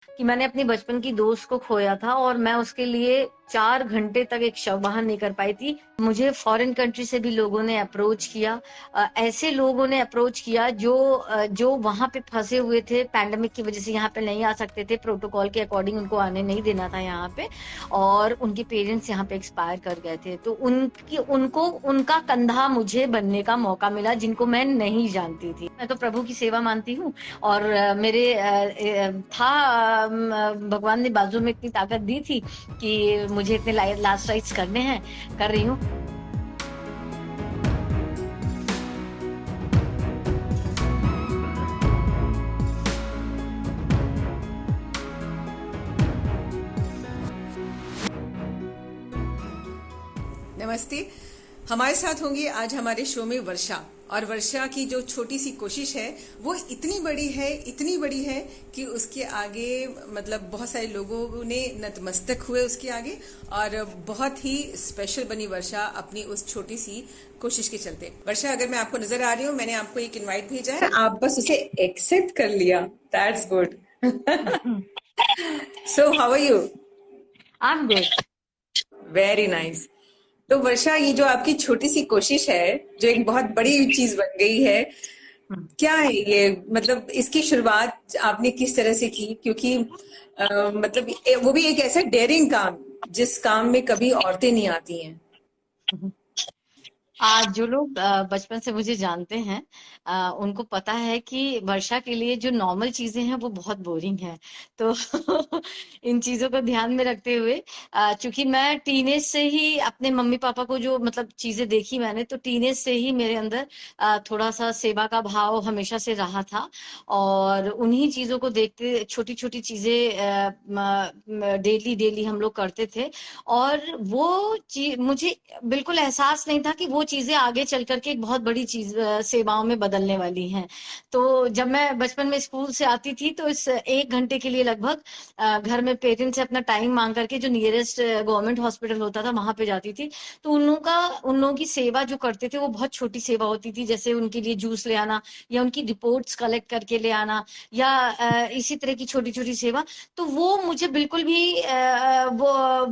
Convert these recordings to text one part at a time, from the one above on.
कि मैंने अपनी बचपन की दोस्त को खोया था और मैं उसके लिए 4 घंटे तक एक शव वाहन नहीं कर पाई थी। मुझे फॉरेन कंट्री से भी लोगों ने अप्रोच किया। ऐसे लोगों ने अप्रोच किया जो वहां पे फंसे हुए थे, पैंडेमिक की वजह से यहाँ पे नहीं आ सकते थे, प्रोटोकॉल के अकॉर्डिंग उनको आने नहीं देना था यहाँ पे, और उनके पेरेंट्स यहाँ पे एक्सपायर कर गए थे। तो उनको उनका कंधा मुझे बनने का मौका मिला, जिनको मैं नहीं जानती थी। मैं तो प्रभु की सेवा मानती हूँ, और भगवान ने बाजू में इतनी ताकत दी थी कि मुझे इतने लास्ट राइट्स करने हैं, कर रही हूँ। नमस्ते। हमारे साथ होंगी आज हमारे शो में वर्षा। और वर्षा की जो छोटी सी कोशिश है वो इतनी बड़ी है कि उसके आगे मतलब बहुत सारे लोगों ने नतमस्तक हुए उसके आगे, और बहुत ही स्पेशल बनी वर्षा अपनी उस छोटी सी कोशिश के चलते। वर्षा, अगर मैं आपको नजर आ रही हूँ, मैंने आपको एक इनवाइट भेजा है, आप बस उसे एक्सेप्ट कर लिया, that's good. So how are you? I am good. Very nice. तो वर्षा, ये जो आपकी छोटी सी कोशिश है जो एक बहुत बड़ी चीज बन गई है, क्या है ये? मतलब इसकी शुरुआत आपने किस तरह से की? क्योंकि मतलब वो भी एक ऐसा डेयरिंग काम जिस काम में कभी औरतें नहीं आती हैं। आज जो लोग बचपन से मुझे जानते हैं, उनको पता है कि वर्षा के लिए जो नॉर्मल चीजें हैं वो बहुत बोरिंग है। तो इन चीजों को ध्यान में रखते हुए, चूंकि मैं टीनेज से ही अपने मम्मी पापा को जो मतलब चीजें देखी मैंने, तो टीनेज से ही मेरे अंदर थोड़ा सा सेवा का भाव हमेशा से रहा था। और उन्हीं चीजों को देखते छोटी छोटी चीजें डेली डेली हम लोग करते थे। और वो चीज मुझे बिल्कुल एहसास नहीं था कि वो चीजें आगे चल करके एक बहुत बड़ी चीज सेवाओं में बदलने वाली हैं। तो जब मैं बचपन में स्कूल से आती थी, तो इस 1 घंटे के लिए लगभग घर में पेरेंट्स से अपना टाइम मांग करके जो नियरेस्ट गवर्नमेंट हॉस्पिटल होता था वहां पे जाती थी। तो उन लोगों की सेवा जो करते थे वो बहुत छोटी सेवा होती थी, जैसे उनके लिए जूस ले आना, या उनकी रिपोर्ट्स कलेक्ट करके ले आना, या इसी तरह की छोटी छोटी सेवा। तो वो मुझे बिल्कुल भी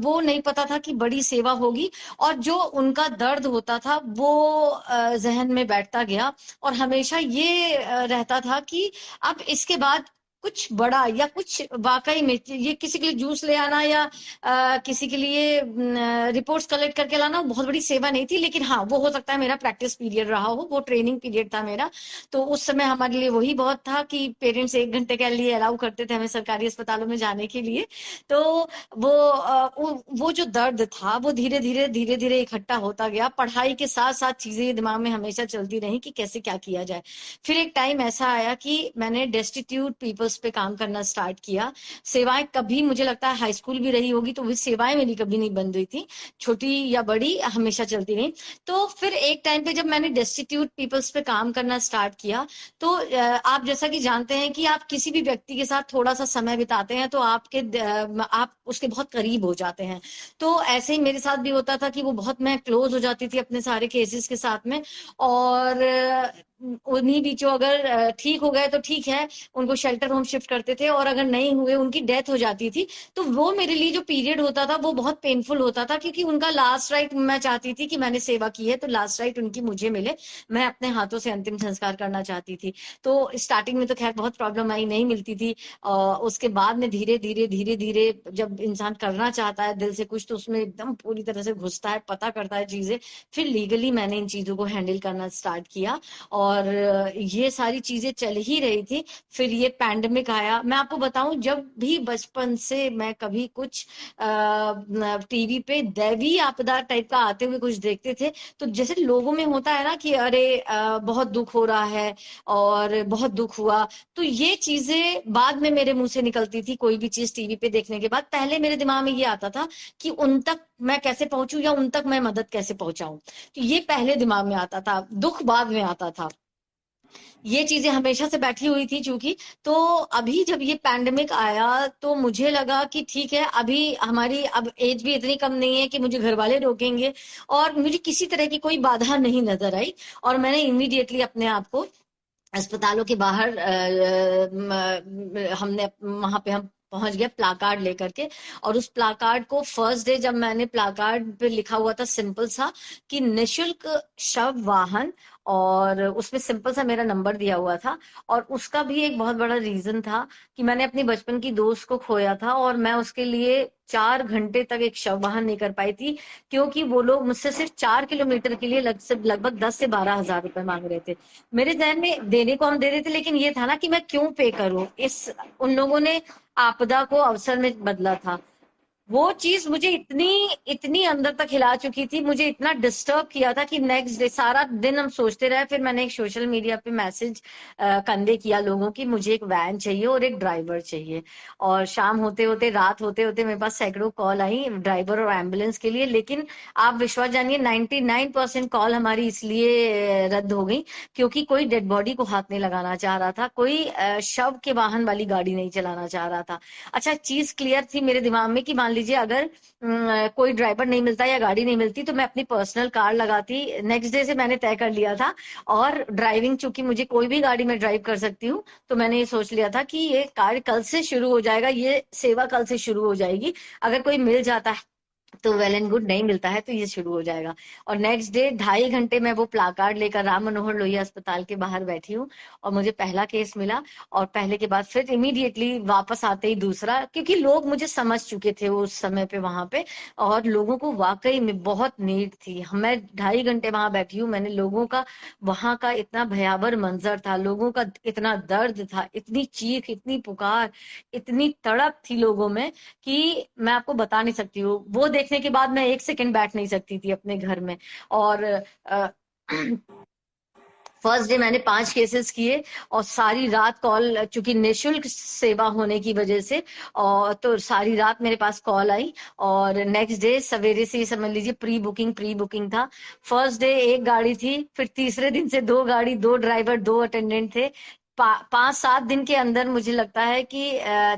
वो नहीं पता था कि बड़ी सेवा होगी। और जो उनका दर्द होता था वो जहन में बैठता गया, और हमेशा ये रहता था कि अब इसके बाद कुछ बड़ा या कुछ वाकई में, ये किसी के लिए जूस ले आना या किसी के लिए रिपोर्ट्स कलेक्ट करके लाना बहुत बड़ी सेवा नहीं थी। लेकिन हाँ, वो हो सकता है मेरा प्रैक्टिस पीरियड रहा हो, वो ट्रेनिंग पीरियड था मेरा। तो उस समय हमारे लिए वही बहुत था कि पेरेंट्स 1 घंटे के लिए अलाउ करते थे हमें सरकारी अस्पतालों में जाने के लिए। तो वो जो दर्द था वो धीरे धीरे इकट्ठा होता गया। पढ़ाई के साथ साथ चीजें दिमाग में हमेशा चलती रही कि कैसे क्या किया जाए। फिर एक टाइम ऐसा आया कि मैंने डेस्टिट्यूट पीपल्स पे काम करना स्टार्ट किया। सेवाएं कभी, मुझे लगता है हाई स्कूल भी रही होगी तो भी सेवाएं मेरी कभी नहीं बंद हुई थी, छोटी या बड़ी हमेशा चलती रही। तो फिर एक टाइम पे जब मैंने डेस्टिट्यूट पीपल्स पे काम करना स्टार्ट किया, तो आप जैसा कि जानते हैं कि आप किसी भी व्यक्ति के साथ थोड़ा सा समय बिताते हैं तो आप उसके बहुत करीब हो जाते हैं। तो ऐसे ही मेरे साथ भी होता था कि वो बहुत, मैं क्लोज हो जाती थी अपने सारे केसेस के साथ में। और उन्हीं बीचों अगर ठीक हो गए तो ठीक है, उनको शेल्टर होम शिफ्ट करते थे, और अगर नहीं हुए, उनकी डेथ हो जाती थी, तो वो मेरे लिए जो पीरियड होता था वो बहुत पेनफुल होता था, क्योंकि उनका लास्ट राइट, मैं चाहती थी कि मैंने सेवा की है तो लास्ट राइट उनकी मुझे मिले, मैं अपने हाथों से अंतिम संस्कार करना चाहती थी। तो स्टार्टिंग में तो खैर बहुत प्रॉब्लम आई, नहीं मिलती थी। उसके बाद में धीरे धीरे जब इंसान करना चाहता है दिल से कुछ, तो उसमें एकदम पूरी तरह से घुसता है, पता करता है चीजें। फिर लीगली मैंने इन चीजों को हैंडल करना स्टार्ट किया, और ये सारी चीजें चल ही रही थी। फिर ये पैंडेमिक आया। मैं आपको बताऊं, जब भी बचपन से मैं कभी कुछ टीवी पे दैवी आपदा टाइप का आते हुए कुछ देखते थे, तो जैसे लोगों में होता है ना कि अरे बहुत दुख हो रहा है और बहुत दुख हुआ, तो ये चीजें बाद में मेरे मुंह से निकलती थी। कोई भी चीज टीवी पे देखने के बाद पहले मेरे दिमाग में ये आता था कि उन तक मैं कैसे पहुंचूं, या उन तक मैं मदद कैसे पहुंचाऊं। तो ये पहले दिमाग में आता था, दुख बाद में आता था। ये चीजें हमेशा से बैठी हुई थी चूंकि। तो अभी जब ये पैंडेमिक आया तो मुझे लगा कि ठीक है, अभी हमारी अब एज भी इतनी कम नहीं है कि मुझे घर वाले रोकेंगे, और मुझे किसी तरह की कोई बाधा नहीं नजर आई। और मैंने इमीडिएटली अपने आप को अस्पतालों के बाहर हमने वहां पे हम पहुंच गया प्लाकार्ड लेकर के। और उस प्लाकार्ड को फर्स्ट डे जब मैंने, प्लाकार्ड पे लिखा हुआ था सिंपल सा कि निशुल्क शव वाहन, और उसमें सिंपल सा मेरा नंबर दिया हुआ था। और उसका भी एक बहुत बड़ा रीजन था कि मैंने अपनी बचपन की दोस्त को खोया था, और मैं उसके लिए 4 घंटे तक एक शव वाहन नहीं कर पाई थी, क्योंकि वो लोग मुझसे सिर्फ 4 किलोमीटर के लिए लगभग 10 से 12 हज़ार रुपए मांग रहे थे। मेरे जहन में देने को हम दे रहे थे, लेकिन ये था ना कि मैं क्यों पे करूं। इस उन लोगों ने आपदा को अवसर में बदला था। वो चीज मुझे इतनी इतनी अंदर तक हिला चुकी थी, मुझे इतना डिस्टर्ब किया था कि नेक्स्ट डे सारा दिन हम सोचते रहे। फिर मैंने एक सोशल मीडिया पे मैसेज कन्वे किया लोगों की, मुझे एक वैन चाहिए और एक ड्राइवर चाहिए। और शाम होते होते, रात होते होते मेरे पास सैकड़ों कॉल आई ड्राइवर और एम्बुलेंस के लिए। लेकिन आप विश्वास जानिए, 99% कॉल हमारी इसलिए रद्द हो गई क्योंकि कोई डेड बॉडी को हाथ नहीं लगाना चाह रहा था, कोई शव के वाहन वाली गाड़ी नहीं चलाना चाह रहा था। अच्छा, चीज क्लियर थी मेरे दिमाग में कि मान लीजिए अगर कोई ड्राइवर नहीं मिलता या गाड़ी नहीं मिलती तो मैं अपनी पर्सनल कार लगाती। नेक्स्ट डे से मैंने तय कर लिया था। और ड्राइविंग, चूंकि मुझे कोई भी गाड़ी में ड्राइव कर सकती हूँ, तो मैंने ये सोच लिया था कि ये कार्य कल से शुरू हो जाएगा, ये सेवा कल से शुरू हो जाएगी। अगर कोई मिल जाता है तो वेल एंड गुड, नहीं मिलता है तो ये शुरू हो जाएगा। और नेक्स्ट डे 2.5 घंटे मैं वो प्लाकार्ड लेकर राम मनोहर लोहिया अस्पताल के बाहर बैठी हूँ, और मुझे पहला केस मिला। और पहले के बाद फिर इमीडिएटली वापस आते ही दूसरा, क्योंकि लोग मुझे समझ चुके थे उस समय पे वहां पे। और लोगों को वाकई में बहुत नीड थी। मैं 2.5 घंटे वहां बैठी हूँ, मैंने लोगों का, वहां का इतना भयावह मंजर था, लोगों का इतना दर्द था, इतनी चीख, इतनी पुकार, इतनी तड़प थी लोगों में कि मैं आपको बता नहीं सकती हूँ। वो देखने के बाद मैं एक सेकंड बैठ नहीं सकती थी अपने घर में। और फर्स्ट डे मैंने 5 केसेस किए, और सारी रात कॉल, चूंकि निशुल्क सेवा होने की वजह से, और तो सारी रात मेरे पास कॉल आई। और नेक्स्ट डे सवेरे से समझ लीजिए प्री बुकिंग था। फर्स्ट डे एक गाड़ी थी, फिर तीसरे दिन से 2 गाड़ी, 2 ड्राइवर, 2 अटेंडेंट थे। 5-7 दिन के अंदर मुझे लगता है कि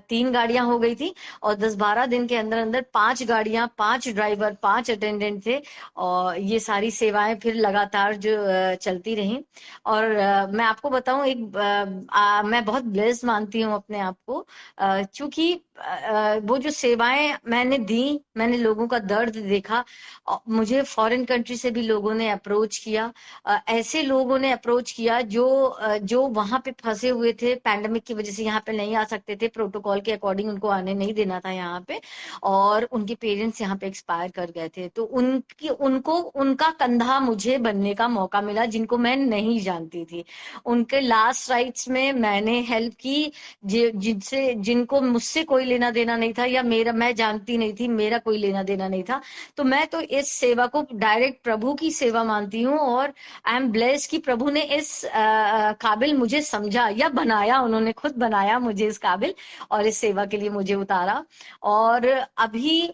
3 गाड़ियां हो गई थी। और 10-12 दिन के अंदर अंदर 5 गाड़ियां, 5 ड्राइवर, 5 अटेंडेंट थे। और ये सारी सेवाएं फिर लगातार जो चलती रही। और मैं आपको बताऊं, मैं बहुत ब्लेस्ड मानती हूँ अपने आप को, क्योंकि वो जो सेवाएं मैंने दी, मैंने लोगों का दर्द देखा। मुझे फॉरेन कंट्री से भी लोगों ने अप्रोच किया। ऐसे लोगों ने अप्रोच किया जो वहां पे फंसे हुए थे, पैंडेमिक की वजह से यहाँ पे नहीं आ सकते थे, प्रोटोकॉल के अकॉर्डिंग उनको आने नहीं देना था यहाँ पे। और उनके पेरेंट्स यहाँ पे एक्सपायर कर गए थे, तो उनका कंधा मुझे बनने का मौका मिला, जिनको मैं नहीं जानती थी। उनके लास्ट राइट्स में मैंने हेल्प की, जिनको मुझसे कोई लेना देना नहीं था, या मेरा, मैं जानती नहीं थी, मेरा कोई लेना देना नहीं था। तो मैं तो इस सेवा को डायरेक्ट प्रभु की सेवा मानती हूँ। और आई एम ब्लेस्ड कि प्रभु ने इस काबिल मुझे समझा या बनाया, उन्होंने खुद बनाया मुझे इस काबिल, और इस सेवा के लिए मुझे उतारा। और अभी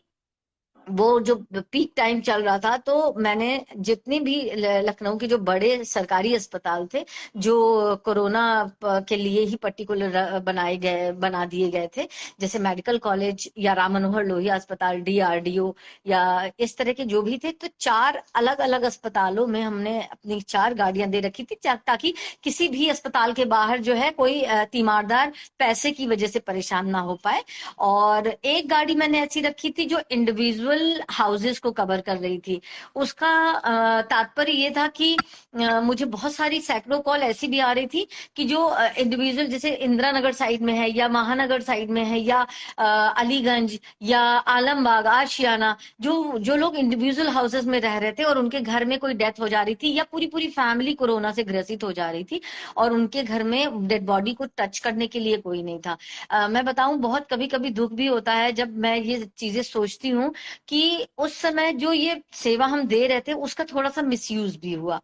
वो जो पीक टाइम चल रहा था, तो मैंने जितने भी लखनऊ के जो बड़े सरकारी अस्पताल थे, जो कोरोना के लिए ही पर्टिकुलर बना दिए गए थे, जैसे मेडिकल कॉलेज या राम मनोहर लोहिया अस्पताल, डीआरडीओ, या इस तरह के जो भी थे, तो 4 अलग अलग अस्पतालों में हमने अपनी 4 गाड़ियां दे रखी थी, ताकि किसी भी अस्पताल के बाहर जो है कोई तीमारदार पैसे की वजह से परेशान ना हो पाए। और एक गाड़ी मैंने ऐसी रखी थी जो इंडिविजुअल हाउसेस को कवर कर रही थी। उसका तात्पर्य ये था कि मुझे बहुत सारी सैकड़ों कॉल ऐसी भी आ रही थी कि जो इंडिविजुअल, जैसे इंदिरा नगर साइड में है, या महानगर साइड में है, या अलीगंज, या आलमबाग, आशियाना, जो जो लोग इंडिविजुअल हाउसेस में रह रहे थे और उनके घर में कोई डेथ हो जा रही थी, या पूरी पूरी फैमिली कोरोना से ग्रसित हो जा रही थी, और उनके घर में डेड बॉडी को टच करने के लिए कोई नहीं था। मैं बताऊं, बहुत कभी कभी दुख भी होता है जब मैं ये चीजें सोचती हूँ कि उस समय जो ये सेवा हम दे रहे थे उसका थोड़ा सा मिसयूज भी हुआ।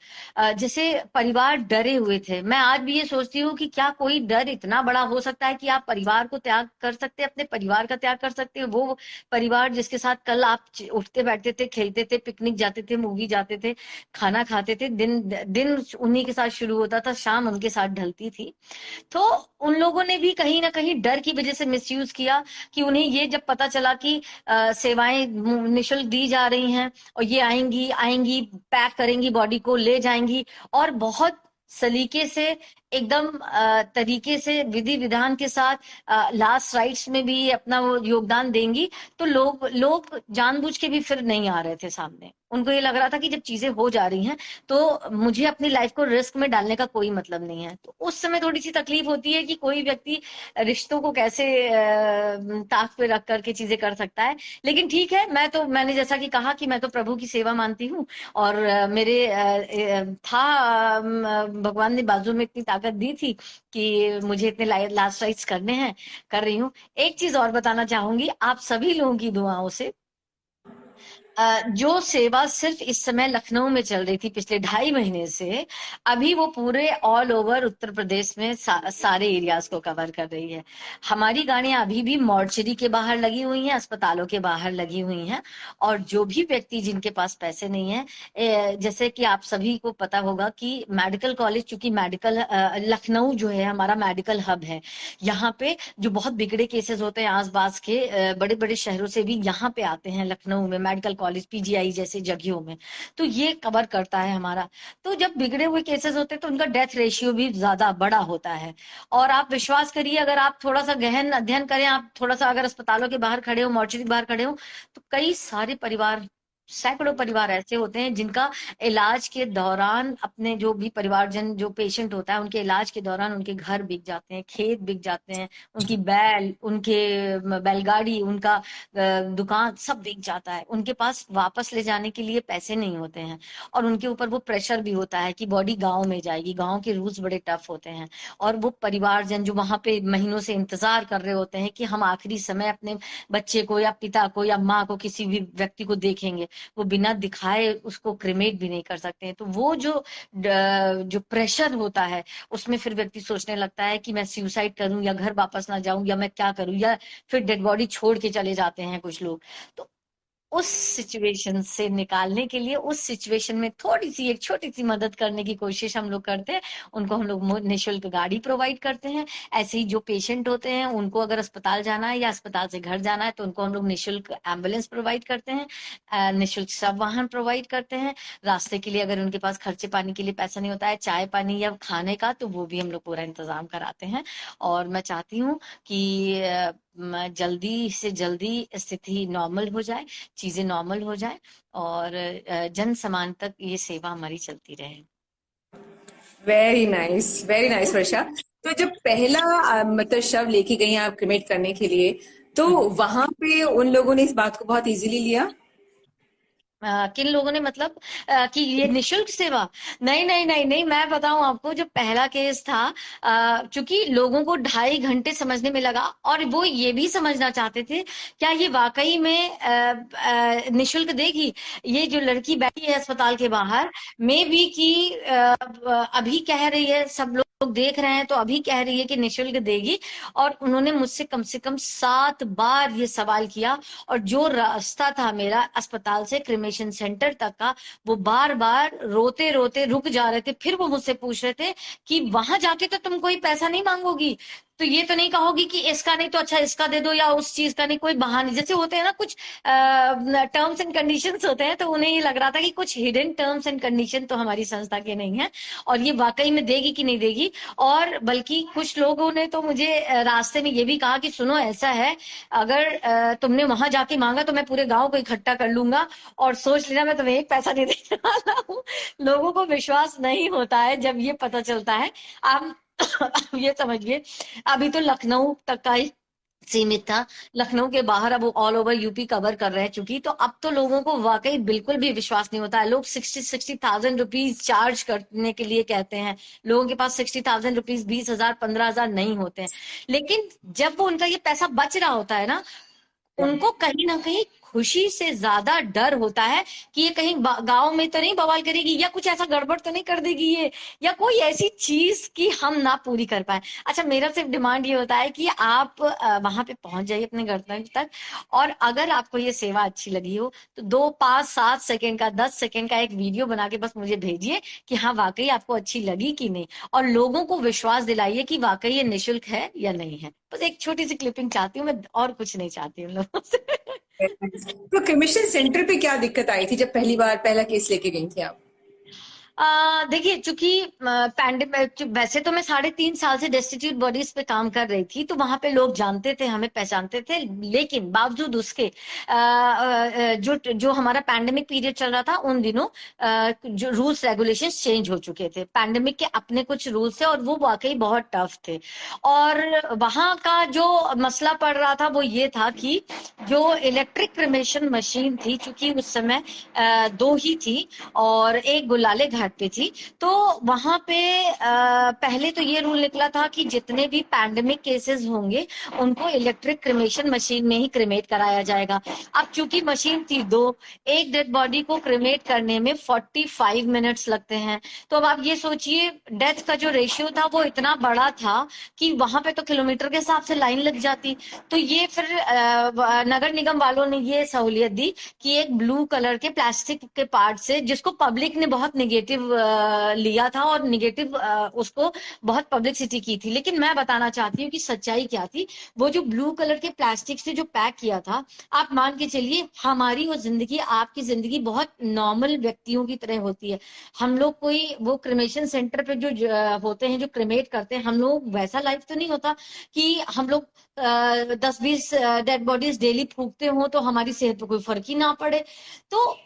जैसे परिवार डरे हुए थे। मैं आज भी ये सोचती हूँ कि क्या कोई डर इतना बड़ा हो सकता है कि आप परिवार को त्याग कर सकते हैं, अपने परिवार का त्याग कर सकते हैं, वो परिवार जिसके साथ कल आप उठते बैठते थे, खेलते थे, पिकनिक जाते थे, मूवी जाते थे, खाना खाते थे, दिन दिन उन्हीं के साथ शुरू होता था, शाम उनके साथ ढलती थी। तो उन लोगों ने भी कहीं ना कहीं डर की वजह से मिसयूज किया, कि उन्हें ये जब पता चला कि सेवाएं निशुल्क दी जा रही हैं, और ये आएंगी आएंगी, पैक करेंगी बॉडी को, ले जाएंगी, और बहुत सलीके से एकदम तरीके से विधि विधान के साथ लास्ट राइट्स में भी अपना वो योगदान देंगी, तो लोग लोग जानबूझ के भी फिर नहीं आ रहे थे सामने। उनको ये लग रहा था कि जब चीजें हो जा रही हैं तो मुझे अपनी लाइफ को रिस्क में डालने का कोई मतलब नहीं है। तो उस समय थोड़ी सी तकलीफ होती है कि कोई व्यक्ति रिश्तों को कैसे ताक पे रख करके चीजें कर सकता है। लेकिन ठीक है, मैंने जैसा कि कहा कि मैं तो प्रभु की सेवा मानती हूँ, और मेरे भगवान ने बाजू में इतनी ताकत दी थी कि मुझे इतने लास्ट राइट्स करने हैं, कर रही हूँ। एक चीज और बताना चाहूंगी, आप सभी लोगों की दुआओं से जो सेवा सिर्फ इस समय लखनऊ में चल रही थी पिछले 2.5 महीने से, अभी वो पूरे ऑल ओवर उत्तर प्रदेश में सारे एरियाज को कवर कर रही है। हमारी गाड़ियां अभी भी मॉर्चरी के बाहर लगी हुई हैं, अस्पतालों के बाहर लगी हुई हैं। और जो भी व्यक्ति जिनके पास पैसे नहीं है, जैसे कि आप सभी को पता होगा कि मेडिकल कॉलेज, चूंकि मेडिकल लखनऊ जो है हमारा मेडिकल हब है, यहाँ पे जो बहुत बिगड़े केसेस होते हैं आसपास के बड़े बड़े शहरों से भी यहाँ पे आते हैं लखनऊ में मेडिकल कॉलेज, पीजीआई जैसे जगहों में। तो ये कवर करता है हमारा। तो जब बिगड़े हुए केसेस होते हैं तो उनका डेथ रेशियो भी ज्यादा बड़ा होता है। और आप विश्वास करिए, अगर आप थोड़ा सा गहन अध्ययन करें, आप थोड़ा सा अगर अस्पतालों के बाहर खड़े हो, मोर्चरी के बाहर खड़े हो, तो कई सारे परिवार, सैकड़ों परिवार ऐसे होते हैं जिनका इलाज के दौरान, अपने जो भी परिवारजन जो पेशेंट होता है उनके इलाज के दौरान उनके घर बिक जाते हैं, खेत बिक जाते हैं, उनकी बैल, उनके बैलगाड़ी, उनका दुकान सब बिक जाता है। उनके पास वापस ले जाने के लिए पैसे नहीं होते हैं, और उनके ऊपर वो प्रेशर भी होता है कि बॉडी गांव में जाएगी। गांव के रूल्स बड़े टफ होते हैं, और वो परिवारजन जो वहां पे महीनों से इंतजार कर रहे होते हैं कि हम आखिरी समय अपने बच्चे को या पिता को या माँ को, किसी भी व्यक्ति को देखेंगे, वो बिना दिखाए उसको क्रिमेट भी नहीं कर सकते हैं। तो वो जो प्रेशर होता है, उसमें फिर व्यक्ति सोचने लगता है कि मैं सुसाइड करूं, या घर वापस ना जाऊं, या मैं क्या करूं, या फिर डेड बॉडी छोड़ के चले जाते हैं कुछ लोग। तो उस सिचुएशन से निकालने के लिए, उस सिचुएशन में थोड़ी सी, एक छोटी सी मदद करने की कोशिश हम लोग करते हैं। उनको हम लोग निशुल्क गाड़ी प्रोवाइड करते हैं। ऐसे ही जो पेशेंट होते हैं उनको अगर अस्पताल जाना है या अस्पताल से घर जाना है तो उनको हम लोग निशुल्क एम्बुलेंस प्रोवाइड करते हैं, निशुल्क सब वाहन प्रोवाइड करते हैं। रास्ते के लिए अगर उनके पास खर्चे पानी के लिए पैसा नहीं होता है, चाय पानी या खाने का, तो वो भी हम लोग पूरा इंतजाम कराते हैं। और मैं चाहती हूँ कि जल्दी से जल्दी स्थिति नॉर्मल हो जाए, चीजें नॉर्मल हो जाए, और जन समान तक ये सेवा हमारी चलती रहे। वेरी नाइस वर्षा। तो जब पहला मतलब शव लेके गई आप क्रिमेट करने के लिए, तो वहां पे उन लोगों ने इस बात को बहुत इजीली लिया? किन लोगों ने, मतलब कि ये निशुल्क सेवा? नहीं नहीं नहीं नहीं, मैं बताऊं आपको, जो पहला केस था, चूंकि लोगों को 2.5 घंटे समझने में लगा, और वो ये भी समझना चाहते थे क्या ये वाकई में निशुल्क देगी। ये जो लड़की बैठी है अस्पताल के बाहर, मे भी कि अभी कह रही है, सब लोग देख रहे हैं तो अभी कह रही है कि निशुल्क देगी। और उन्होंने मुझसे कम से कम 7 बार ये सवाल किया, और जो रास्ता था मेरा अस्पताल से क्रिमेशन सेंटर तक का, वो बार बार रोते रोते रुक जा रहे थे। फिर वो मुझसे पूछ रहे थे कि वहां जाके तो तुम कोई पैसा नहीं मांगोगी, तो ये तो नहीं कहोगी कि इसका नहीं तो अच्छा इसका दे दो, या उस चीज का नहीं, कोई बहाने जैसे होते हैं ना कुछ टर्म्स एंड कंडीशंस होते हैं। तो उन्हें ये लग रहा था कि कुछ हिडन टर्म्स एंड कंडीशन तो हमारी संस्था के नहीं है, और ये वाकई में देगी कि नहीं देगी। और बल्कि कुछ लोगों ने तो मुझे रास्ते में ये भी कहा कि सुनो, ऐसा है, अगर तुमने वहां जाके मांगा तो मैं पूरे गांव को इकट्ठा कर लूंगा, और सोच लेना मैं तुम्हें एक पैसा नहीं देने वाला हूँ। लोगों को विश्वास नहीं होता है जब ये पता चलता है। आप ये समझिए, अभी तो लखनऊ तक का ही सीमित था, लखनऊ के बाहर अब वो ऑल ओवर यूपी कवर कर रहे हैं चूंकि, तो अब तो लोगों को वाकई बिल्कुल भी विश्वास नहीं होता है। लोग 60,000 रुपीज चार्ज करने के लिए कहते हैं। लोगों के पास 60,000 रुपीज, 20,000, 15,000 नहीं होते हैं। लेकिन जब वो उनका ये पैसा बच रहा होता है ना, उनको कहीं ना कहीं खुशी से ज्यादा डर होता है कि ये कहीं गांव में तो नहीं बवाल करेगी, या कुछ ऐसा गड़बड़ तो नहीं कर देगी ये, या कोई ऐसी चीज कि हम ना पूरी कर पाए। अच्छा, मेरा सिर्फ डिमांड ये होता है कि आप वहां पे पहुंच जाइए अपने गंतव्य तक, और अगर आपको ये सेवा अच्छी लगी हो तो 2, 5, 7 सेकेंड का, 10 सेकेंड का एक वीडियो बना के बस मुझे भेजिए कि हाँ वाकई आपको अच्छी लगी कि नहीं, और लोगों को विश्वास दिलाइए कि वाकई ये निशुल्क है या नहीं है। बस एक छोटी सी क्लिपिंग चाहती हूँ मैं, और कुछ नहीं चाहती हूँ लोगों से। तो कमीशन सेंटर पे क्या दिक्कत आई थी जब पहली बार पहला केस लेके गई थी आप? देखिए, चूंकि पैंडेमिक, वैसे तो मैं 3.5 साल से डेस्टिट्यूट बॉडीज पे काम कर रही थी, तो वहां पे लोग जानते थे, हमें पहचानते थे। लेकिन बावजूद उसके जो जो हमारा पैंडेमिक पीरियड चल रहा था उन दिनों जो रूल्स रेगुलेशंस चेंज हो चुके थे। पैंडेमिक के अपने कुछ रूल्स थे और वो वाकई बहुत टफ थे। और वहां का जो मसला पड़ रहा था वो ये था कि जो इलेक्ट्रिक क्रिमेशन मशीन थी, चूंकि उस समय दो ही थी और एक गुलाले घाट पे थी, तो वहां पे पहले तो ये रूल निकला था कि जितने भी पैंडेमिक केसेस होंगे उनको इलेक्ट्रिक क्रिमेशन मशीन में ही क्रिमेट कराया जाएगा। अब चूंकि मशीन थी दो, एक डेड बॉडी को क्रिमेट करने में 45 मिनट्स लगते हैं। तो अब आप ये सोचिए, डेथ का जो रेशियो था वो इतना बड़ा था कि वहां पे तो किलोमीटर के हिसाब से लाइन लग जाती। तो ये फिर नगर निगम वालों ने ये सहूलियत दी कि एक ब्लू कलर के प्लास्टिक के पार्ट से, जिसको पब्लिक ने बहुत निगेटिव लिया था और निगेटिव उसको बहुत पब्लिसिटी की थी। लेकिन मैं बताना चाहती हूँ कि सच्चाई क्या थी। वो जो ब्लू कलर के प्लास्टिक से जो पैक किया था, आप मान के चलिए हमारी वो जिंदगी, आपकी जिंदगी बहुत नॉर्मल व्यक्तियों की तरह होती है। हम लोग कोई वो क्रिमेशन सेंटर पे जो होते हैं, जो क्रिमेट करते हैं, हम लोग वैसा लाइफ तो नहीं होता कि हम लोग 10-20 डेड बॉडीज डेली फूकते हो तो हमारी सेहत पे कोई फर्क ही ना पड़े। तो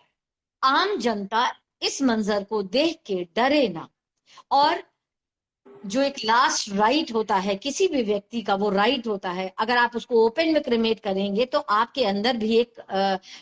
आम जनता इस मंजर को देख के डरे ना। और जो एक लास्ट राइट होता है किसी भी व्यक्ति का, वो राइट होता है, अगर आप उसको ओपन में क्रिमेट करेंगे तो आपके अंदर भी एक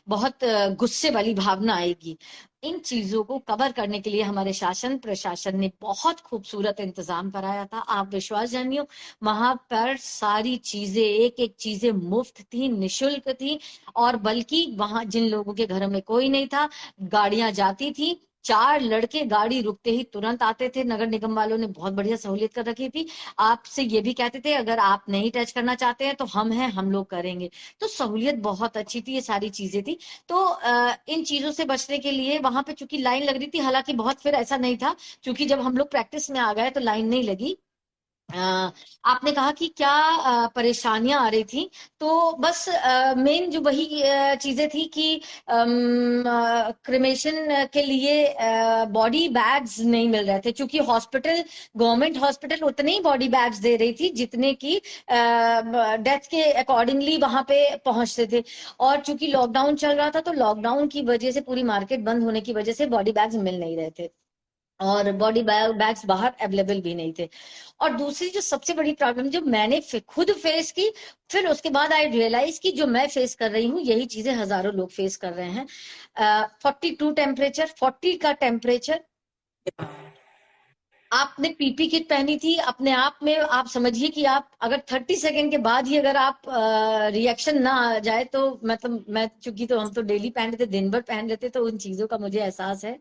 बहुत गुस्से वाली भावना आएगी। इन चीजों को कवर करने के लिए हमारे शासन प्रशासन ने बहुत खूबसूरत इंतजाम कराया था। आप विश्वास जानियो, वहां पर सारी चीजें, एक एक चीजें मुफ्त थी, निशुल्क थी। और बल्कि वहां जिन लोगों के घर में कोई नहीं था, गाड़ियां जाती थी, 4 लड़के गाड़ी रुकते ही तुरंत आते थे। नगर निगम वालों ने बहुत बढ़िया सहूलियत कर रखी थी। आपसे ये भी कहते थे अगर आप नहीं टच करना चाहते हैं तो हम हैं, हम लोग करेंगे। तो सहूलियत बहुत अच्छी थी, ये सारी चीजें थी। तो इन चीजों से बचने के लिए वहां पे चूंकि लाइन लग रही थी, हालांकि बहुत फिर ऐसा नहीं था, क्योंकि जब हम लोग प्रैक्टिस में आ गए तो लाइन नहीं लगी। आपने कहा कि क्या परेशानियां आ रही थी, तो बस मेन जो वही चीजें थी कि क्रिमेशन के लिए बॉडी बैग्स नहीं मिल रहे थे, क्योंकि हॉस्पिटल, गवर्नमेंट हॉस्पिटल उतने ही बॉडी बैग्स दे रही थी जितने की डेथ के अकॉर्डिंगली वहां पे पहुंचते थे। और चूंकि लॉकडाउन चल रहा था, तो लॉकडाउन की वजह से, पूरी मार्केट बंद होने की वजह से बॉडी बैग्स मिल नहीं रहे थे और बॉडी बैग्स बाहर अवेलेबल भी नहीं थे। और दूसरी जो सबसे बड़ी प्रॉब्लम जो मैंने खुद फेस की, फिर उसके बाद आई रियलाइज की जो मैं फेस कर रही हूँ यही चीजें हजारों लोग फेस कर रहे हैं। 42 टेम्परेचर, 40 का टेम्परेचर। आपने पीपी किट पहनी थी, अपने आप में आप समझिए कि आप अगर 30 सेकेंड के बाद ही अगर आप रिएक्शन ना आ जाए तो, मतलब मैं चूंकि, तो हम तो डेली पहन रहे थे, दिन भर पहन रहे थे, तो उन चीजों का मुझे एहसास है।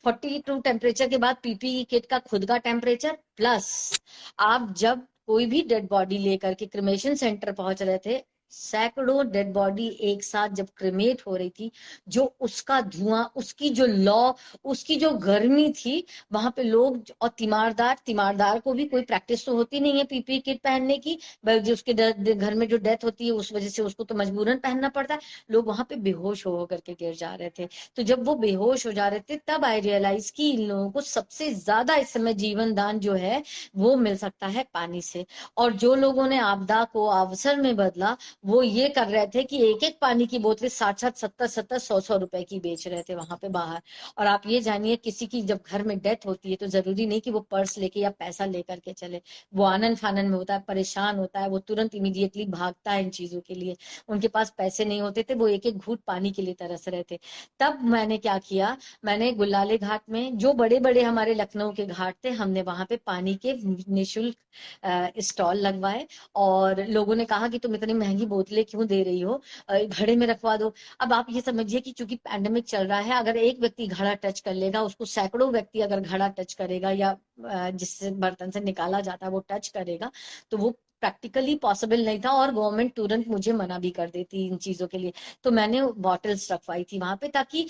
42 टेम्परेचर के बाद पीपीई किट का खुद का टेम्परेचर, प्लस आप जब कोई भी डेड बॉडी लेकर के क्रिमेशन सेंटर पहुंच रहे थे, सैकड़ों डेड बॉडी एक साथ जब क्रिमेट हो रही थी, जो उसका धुआं, उसकी जो लौ, उसकी जो गर्मी थी, वहां पे लोग, और तीमारदार, तीमारदार को भी कोई प्रैक्टिस तो होती नहीं है पीपीई किट पहनने की, जो उसके घर में जो डेथ होती है उस वजह से उसको तो मजबूरन पहनना पड़ता है। लोग वहां पे बेहोश हो करके गिर जा रहे थे। तो जब वो बेहोश हो जा रहे थे, तब आई रियलाइज कि इन लोगों को सबसे ज्यादा इस समय जीवन दान जो है वो मिल सकता है पानी से। और जो लोगों ने आपदा को अवसर में बदला, वो ये कर रहे थे कि एक एक पानी की बोतलें 60-60, 70-70, 100-100 रुपए की बेच रहे थे वहां पे बाहर। और आप ये जानिए, किसी की जब घर में डेथ होती है तो जरूरी नहीं कि वो पर्स लेके या पैसा लेकर के चले। वो आनन फानन में होता है, परेशान होता है, वो तुरंत इमीडिएटली भागता है इन चीजों के लिए। उनके पास पैसे नहीं होते थे, वो एक एक घूंट पानी के लिए तरस रहे थे। तब मैंने क्या किया, मैंने गुलाले घाट में, जो बड़े बड़े हमारे लखनऊ के घाट थे, हमने वहां पे पानी के निशुल्क स्टॉल लगवाए। और लोगों ने कहा कि तुम इतनी महंगी बोतलें क्यों दे रही हो, घड़े में रखवा दो। अब आप ये समझिए कि चूंकि पैंडेमिक चल रहा है, अगर एक व्यक्ति घड़ा टच कर लेगा, उसको सैकड़ों व्यक्ति अगर घड़ा टच करेगा, या जिससे बर्तन से निकाला जाता है वो टच करेगा, तो वो प्रैक्टिकली पॉसिबल नहीं था, और गवर्नमेंट तुरंत मुझे मना भी कर देती इन चीजों के लिए। तो मैंने बॉटल्स रखवाई थी वहां पे, ताकि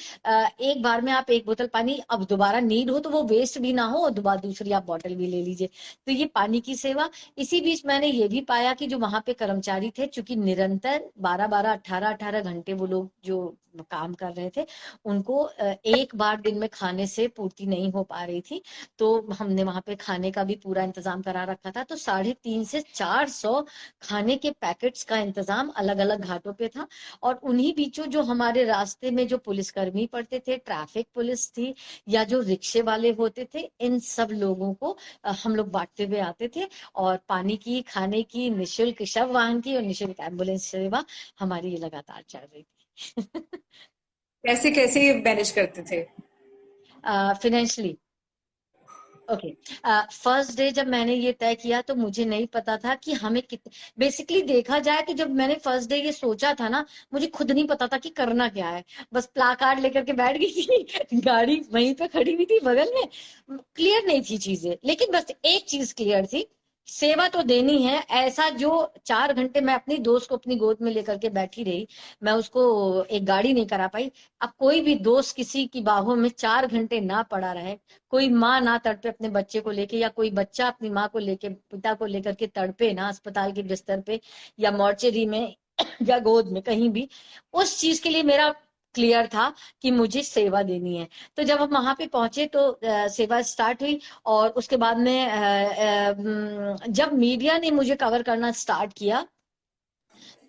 एक बार में आप एक बोतल पानी अब दोबारा नीड हो तो वो वेस्ट भी ना हो, और दोबारा दूसरी आप बॉटल भी ले लीजिए। तो ये पानी की सेवा। इसी बीच मैंने ये भी पाया कि जो वहां पे कर्मचारी थे, चूंकि निरंतर 12-12, 18-18 घंटे वो लोग जो काम कर रहे थे, उनको एक बार दिन में खाने से पूर्ति नहीं हो पा रही थी। तो हमने वहां पे खाने का भी पूरा इंतजाम करा रखा था। तो 350 से 400 खाने के पैकेट्स का इंतजाम अलग अलग घाटों पे था। और उन्हीं बीचों जो हमारे रास्ते में जो पुलिसकर्मी पड़ते थे, ट्रैफिक पुलिस थी, या जो रिक्शे वाले होते थे, इन सब लोगों को हम लोग बांटते हुए आते थे। और पानी की, खाने की, निःशुल्क शव वाहन की और निःशुल्क एम्बुलेंस सेवा हमारी ये लगातार चल रही थी। कैसे कैसे मैनेज करते थे? Financially, okay. फर्स्ट डे जब मैंने ये तय किया तो मुझे नहीं पता था कि हमें कितने, बेसिकली देखा जाए तो जब मैंने फर्स्ट डे ये सोचा था ना, मुझे खुद नहीं पता था कि करना क्या है। बस प्लाकार्ड लेकर के बैठ गई थी, गाड़ी वहीं पे खड़ी हुई थी बगल में, क्लियर नहीं थी चीजें, लेकिन बस एक चीज क्लियर थी, सेवा तो देनी है। ऐसा जो 4 घंटे मैं अपनी दोस्त को अपनी गोद में लेकर के बैठी रही, मैं उसको एक गाड़ी नहीं करा पाई। अब कोई भी दोस्त किसी की बाहों में 4 घंटे ना पड़ा रहे, कोई माँ ना तड़पे अपने बच्चे को लेके, या कोई बच्चा अपनी माँ को लेके, पिता को लेकर के तड़पे ना अस्पताल के बिस्तर पे या मॉर्चरी में या गोद में, कहीं भी, उस चीज के लिए मेरा क्लियर था कि मुझे सेवा देनी है। तो जब हम वहां पे पहुंचे तो सेवा स्टार्ट हुई। और उसके बाद में जब मीडिया ने मुझे कवर करना स्टार्ट किया,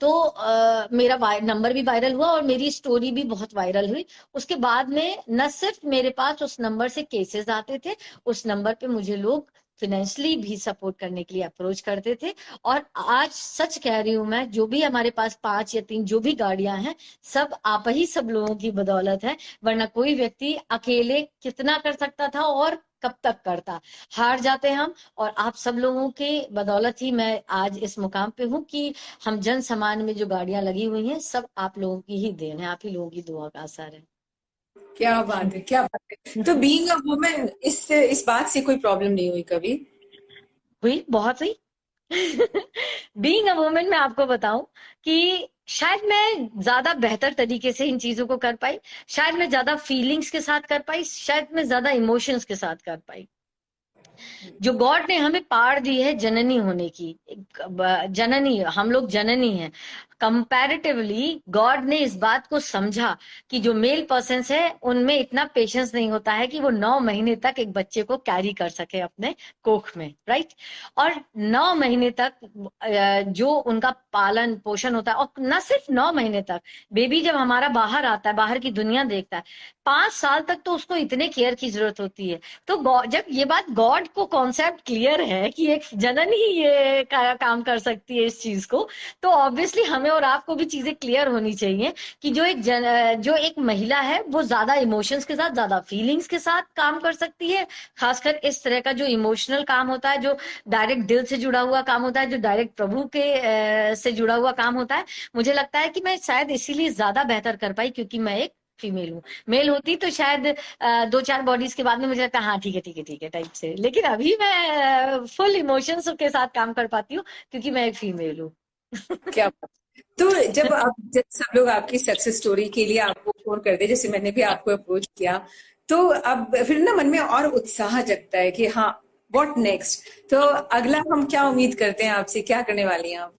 तो मेरा नंबर भी वायरल हुआ और मेरी स्टोरी भी बहुत वायरल हुई। उसके बाद में न सिर्फ मेरे पास उस नंबर से केसेस आते थे, उस नंबर पे मुझे लोग फाइनेंशियली भी सपोर्ट करने के लिए अप्रोच करते थे। और आज सच कह रही हूं मैं, जो भी हमारे पास 5 या 3 जो भी गाड़ियां हैं, सब आप ही सब लोगों की बदौलत है। वरना कोई व्यक्ति अकेले कितना कर सकता था और कब तक करता। हार जाते हम, और आप सब लोगों के बदौलत ही मैं आज इस मुकाम पे हूँ कि हम जन सामान में जो गाड़ियां लगी हुई हैं, सब आप लोगों की ही देन है, आप ही लोगों की दुआ का असर है। क्या बात है, क्या बात है! तो बीइंग अ वुमेन, इस बात से कोई प्रॉब्लम नहीं हुई कभी? हुई, बहुत हुई। बीइंग अ वुमेन, मैं आपको बताऊं कि शायद मैं ज्यादा बेहतर तरीके से इन चीजों को कर पाई, शायद मैं ज्यादा फीलिंग्स के साथ कर पाई, शायद मैं ज्यादा इमोशंस के साथ कर पाई। जो गॉड ने हमें पार दी है जननी होने की, जननी, हम लोग जननी हैं। कंपैरेटिवली गॉड ने इस बात को समझा कि जो मेल पर्सन है उनमें इतना पेशेंस नहीं होता है कि वो 9 महीने तक एक बच्चे को कैरी कर सके अपने कोख में, राइट। और 9 महीने तक जो उनका पालन पोषण होता है, और न सिर्फ 9 महीने तक, बेबी जब हमारा बाहर आता है, बाहर की दुनिया देखता है, 5 साल तक तो उसको इतने केयर की जरूरत होती है। तो जब ये बात गॉड को कॉन्सेप्ट क्लियर है कि एक जनन ही ये काम कर सकती है इस चीज को, तो ऑब्वियसली हमें और आपको भी चीजें क्लियर होनी चाहिए कि जो एक महिला है वो ज्यादा इमोशंस के साथ, ज्यादा फीलिंग्स के साथ काम कर सकती है। खासकर इस तरह का जो इमोशनल काम होता है, जो डायरेक्ट दिल से जुड़ा हुआ काम होता है, जो डायरेक्ट प्रभु के से जुड़ा हुआ काम होता है। मुझे लगता है कि मैं शायद इसीलिए ज्यादा बेहतर कर पाई, क्योंकि मैं एक फीमेल हूँ। मेल होती तो शायद 2-4 बॉडीज के बाद में मुझे लगता है हाँ ठीक है ठीक है ठीक है टाइप से, लेकिन अभी मैं फुल इमोशंस के साथ काम कर पाती हूँ, क्योंकि मैं एक फीमेल हूँ। क्या बात! तो जब सब लोग आपकी सक्सेस स्टोरी के लिए आपको फोन करते, जैसे मैंने भी आपको अप्रोच किया, तो अब फिर ना मन में और उत्साह जगता है कि हाँ, व्हाट नेक्स्ट? तो अगला हम क्या उम्मीद करते हैं आपसे, क्या करने वाली हैं आप?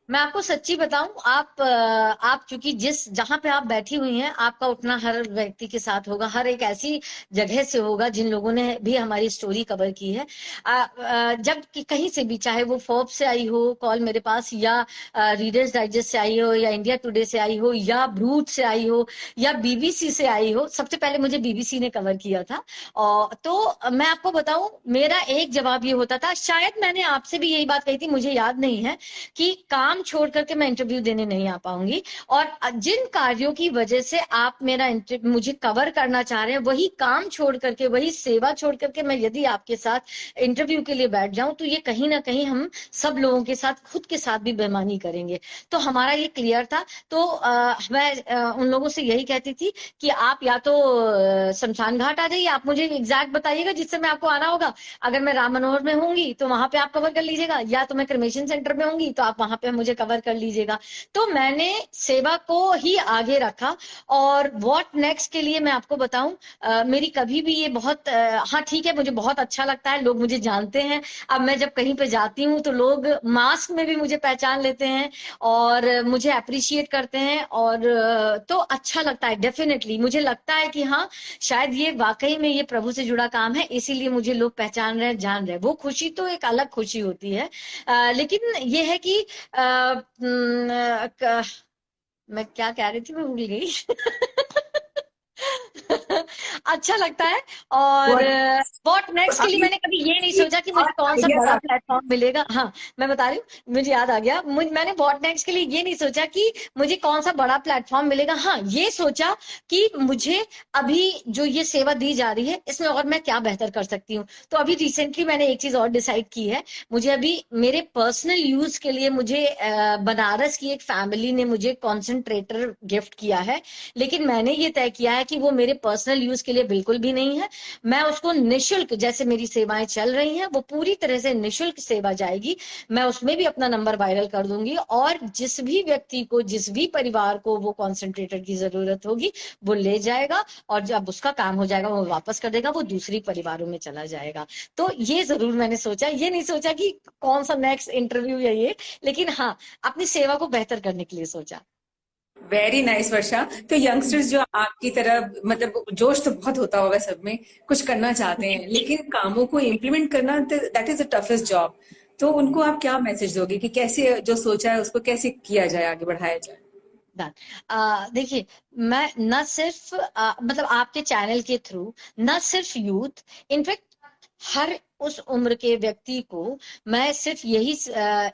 मैं आपको सच्ची बताऊं, आप चूंकि जहां पे आप बैठी हुई हैं, आपका उठना हर व्यक्ति के साथ होगा, हर एक ऐसी जगह से होगा जिन लोगों ने भी हमारी स्टोरी कवर की है। जब कहीं से भी, चाहे वो फोर्ब्स से आई हो कॉल मेरे पास, या रीडर्स डाइजेस्ट से आई हो, या इंडिया टुडे से आई हो, या ब्रूट से आई हो, या बीबीसी से आई हो। सबसे पहले मुझे बीबीसी ने कवर किया था। और तो मैं आपको बताऊं, मेरा एक जवाब ये होता था, शायद मैंने आपसे भी यही बात कही थी, मुझे याद नहीं है, कि काम काम छोड़ करके मैं इंटरव्यू देने नहीं आ पाऊंगी। और जिन कार्यों की वजह से आप मेरा मुझे कवर करना चाह रहे हैं, वही काम छोड़ करके, वही सेवा छोड़ करके मैं यदि आपके साथ इंटरव्यू के लिए बैठ जाऊं, तो ये कहीं ना कहीं हम सब लोगों के साथ, खुद के साथ भी बेईमानी करेंगे। तो हमारा ये क्लियर था। तो मैं उन लोगों से यही कहती थी कि आप या तो शमशान घाट आ जाइए, आप मुझे एग्जैक्ट बताइएगा जिससे मैं आपको आना होगा। अगर मैं राम मनोहर में होंगी तो वहां पे आप कवर कर लीजिएगा, या तो मैं क्रिमेशन सेंटर में होंगी तो आप वहां पे मुझे कवर कर लीजिएगा। तो मैंने सेवा को ही आगे रखा। और व्हाट नेक्स्ट के लिए मैं आपको बताऊं, मेरी कभी भी ये बहुत हाँ ठीक है, मुझे बहुत अच्छा लगता है, लोग मुझे जानते हैं। अब मैं जब कहीं पे जाती हूँ तो लोग मास्क में भी मुझे पहचान लेते हैं और मुझे अप्रिशिएट करते हैं। और तो अच्छा लगता है, डेफिनेटली मुझे लगता है कि हाँ, शायद ये वाकई में ये प्रभु से जुड़ा काम है, इसीलिए मुझे लोग पहचान रहे हैं, जान रहे हैं। वो खुशी तो एक अलग खुशी होती है। लेकिन ये है कि मैं क्या कह रही थी, मैं भूल गई। अच्छा लगता है। और बहुत व्हाट नेक्स्ट के लिए अभी मैंने कभी ये नहीं सोचा कि मुझे कौन सा आइडियाज बड़ा आप। प्लेटफॉर्म मिलेगा। हाँ, मैं बता रही हूँ, मुझे याद आ गया। मैंने व्हाट नेक्स्ट के लिए ये नहीं सोचा कि मुझे कौन सा बड़ा प्लेटफॉर्म मिलेगा। हाँ, ये सोचा कि मुझे अभी जो ये सेवा दी जा रही है, इसमें और मैं क्या बेहतर कर सकती हूँ। तो अभी रिसेंटली मैंने एक चीज और डिसाइड की है। मुझे अभी मेरे पर्सनल यूज के लिए मुझे बनारस की एक फैमिली ने मुझे कॉन्सेंट्रेटर गिफ्ट किया है। लेकिन मैंने ये तय किया है कि वो मेरे पर्सनल यूज के लिए बिल्कुल भी नहीं है। मैं उसको निशुल्क, जैसे मेरी सेवाएं चल रही हैं, वो पूरी तरह से निशुल्क सेवा जाएगी। मैं उसमें भी अपना नंबर वायरल कर दूंगी, और जिस भी व्यक्ति को, जिस भी परिवार को वो कॉन्सेंट्रेटर की जरूरत होगी, वो ले जाएगा, और जब उसका काम हो जाएगा वो वापस कर देगा, वो दूसरी परिवारों में चला जाएगा। तो ये जरूर मैंने सोचा, ये नहीं सोचा कि कौन सा नेक्स्ट इंटरव्यू या ये, लेकिन हाँ, अपनी सेवा को बेहतर करने के लिए सोचा। वेरी नाइस वर्षा। तो यंगस्टर्स जो आपकी तरह, मतलब जोश तो बहुत होता होगा सब में, कुछ करना चाहते हैं लेकिन कामों को इम्प्लीमेंट करना, that is the toughest job. तो उनको आप क्या मैसेज दोगे कि कैसे जो सोचा है उसको कैसे किया जाए, आगे बढ़ाया जाए? डन। देखिए, मैं न सिर्फ मतलब आपके चैनल के थ्रू न सिर्फ यूथ, इनफैक्ट हर उस उम्र के व्यक्ति को मैं सिर्फ यही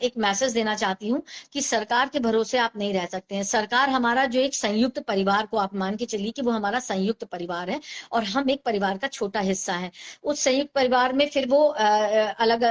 एक मैसेज देना चाहती हूँ कि सरकार के भरोसे आप नहीं रह सकते हैं। सरकार हमारा जो एक संयुक्त परिवार को आप मान के चलिए कि वो हमारा संयुक्त परिवार है, और हम एक परिवार का छोटा हिस्सा है। उस संयुक्त परिवार में फिर वो अलग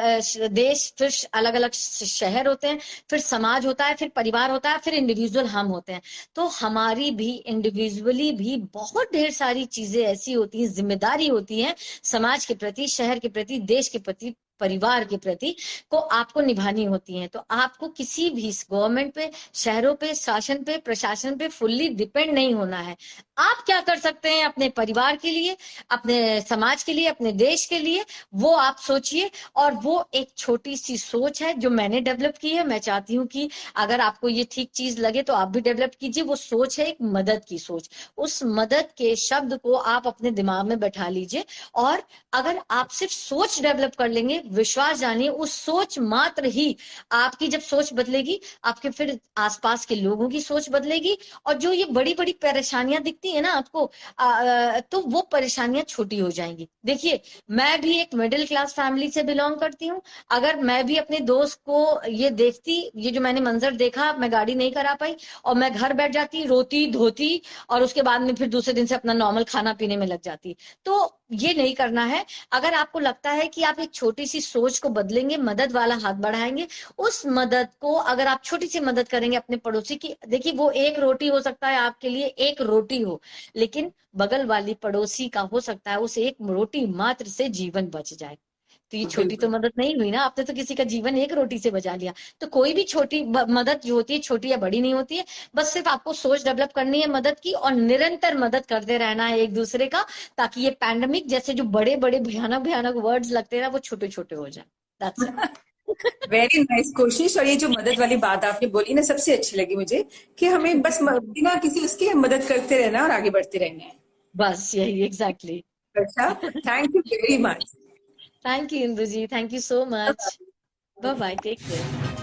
देश, फिर अलग अलग शहर होते हैं, फिर समाज होता है, फिर परिवार होता है, फिर इंडिविजुअल हम होते हैं। तो हमारी भी इंडिविजुअली भी बहुत ढेर सारी चीजें ऐसी होती हैं, जिम्मेदारी होती है समाज के प्रति, शहर के प्रति, देश के प्रति, परिवार के प्रति, को आपको निभानी होती हैं। तो आपको किसी भी गवर्नमेंट पे, शहरों पे, शासन पे, प्रशासन पे फुल्ली डिपेंड नहीं होना है। आप क्या कर सकते हैं अपने परिवार के लिए, अपने समाज के लिए, अपने देश के लिए, वो आप सोचिए। और वो एक छोटी सी सोच है जो मैंने डेवलप की है। मैं चाहती हूँ कि अगर आपको ये ठीक चीज लगे तो आप भी डेवलप कीजिए। वो सोच है एक मदद की सोच। उस मदद के शब्द को आप अपने दिमाग में बैठा लीजिए, और अगर आप सिर्फ सोच डेवलप कर लेंगे, विश्वास जानिए, उस सोच मात्र ही, आपकी जब सोच बदलेगी, आपके फिर आसपास के लोगों की सोच बदलेगी। और जो ये बड़ी बड़ी परेशानियां दिखती है ना आपको, तो वो परेशानियां छोटी हो जाएंगी। देखिए, मैं भी एक मिडिल क्लास फैमिली से बिलोंग करती हूँ। अगर मैं भी अपने दोस्त को ये देखती, ये जो मैंने मंजर देखा, मैं गाड़ी नहीं करा पाई और मैं घर बैठ जाती, रोती धोती, और उसके बाद में फिर दूसरे दिन से अपना नॉर्मल खाना पीने में लग जाती। तो ये नहीं करना है। अगर आपको लगता है कि आप एक छोटी सी सोच को बदलेंगे, मदद वाला हाथ बढ़ाएंगे, उस मदद को अगर आप छोटी सी मदद करेंगे अपने पड़ोसी की, देखिए वो एक रोटी हो सकता है आपके लिए, एक रोटी हो, लेकिन बगल वाली पड़ोसी का हो सकता है उस एक रोटी मात्र से जीवन बच जाए। तो ये छोटी तो बिल्कुल। मदद नहीं हुई ना, आपने तो किसी का जीवन एक रोटी से बचा लिया। तो कोई भी छोटी मदद जो होती है, छोटी या बड़ी नहीं होती है। बस सिर्फ आपको सोच डेवलप करनी है मदद की, और निरंतर मदद करते रहना है एक दूसरे का, ताकि ये पैंडेमिक जैसे जो बड़े बड़े भयानक भयानक वर्ड्स लगते हैं ना, वो छोटे छोटे हो जाए। That's it. वेरी नाइस कोशिश। और ये जो मदद वाली बात आपने बोली ना, सबसे अच्छी लगी मुझे, कि हमें बस बिना किसी उसके मदद करते रहना और आगे बढ़ते रहना है। बस यही, एग्जैक्टली। अच्छा, thank you very much. Thank you Indu ji, thank you so much. Bye bye, take care.